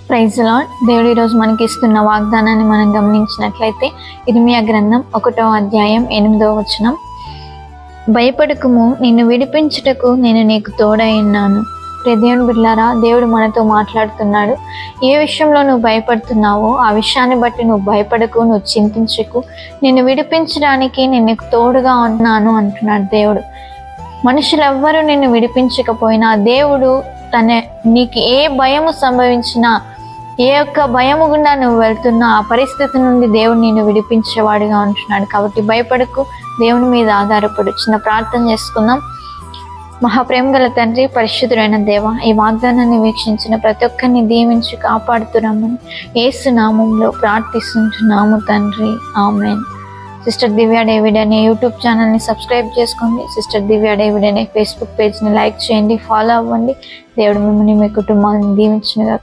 Praise lord. దేవుడు ఈరోజు మనకి ఇస్తున్న వాగ్దానాన్ని మనం గమనించినట్లయితే ఇర్మియా గ్రంథం 1వ అధ్యాయం 8వ వచనం, భయపడకుము, నిన్ను విడిపించుటకు నేను నీకు తోడై ఉన్నాను. దేవుని బిడ్డలారా, దేవుడు మనతో మాట్లాడుతున్నాడు. ఏ విషయంలో నువ్వు భయపడుతున్నావో ఆ విషయాన్ని బట్టి నువ్వు భయపడకు, నువ్వు చింతించకు, నిన్ను విడిపించడానికి నేను నీకు తోడుగా ఉన్నాను అంటున్నాడు దేవుడు. మనుషులు ఎవ్వరూ నిన్ను విడిపించకపోయినా దేవుడు నీకు ఏ భయము సంభవించినా, ఏ ఒక్క భయము గుండా నువ్వు వెళ్తున్నా ఆ పరిస్థితి నుండి దేవుడు నిన్ను విడిపించేవాడుగా ఉంటున్నాడు. కాబట్టి భయపడకు, దేవుని మీద ఆధారపడు. చిన్న ప్రార్థన చేసుకుందాం. మహాప్రేమ గల తండ్రి, పరిశుద్ధుడైన దేవ, ఈ వాగ్దానాన్ని వీక్షించిన ప్రతి ఒక్కరిని దీవించి కాపాడుతురమ్మని యేసు నామంలో ప్రార్థిస్తుంటున్నాము తండ్రి, ఆమేన్. సిస్టర్ దివ్య డేవిడ్ అనే యూట్యూబ్ ఛానల్ని సబ్స్క్రైబ్ చేసుకోండి. సిస్టర్ దివ్య డేవిడ్ అనే ఫేస్బుక్ పేజ్ని లైక్ చేయండి, ఫాలో అవ్వండి. దేవుడు మిమ్మల్ని, మీ కుటుంబాన్ని దీవించునుగాక.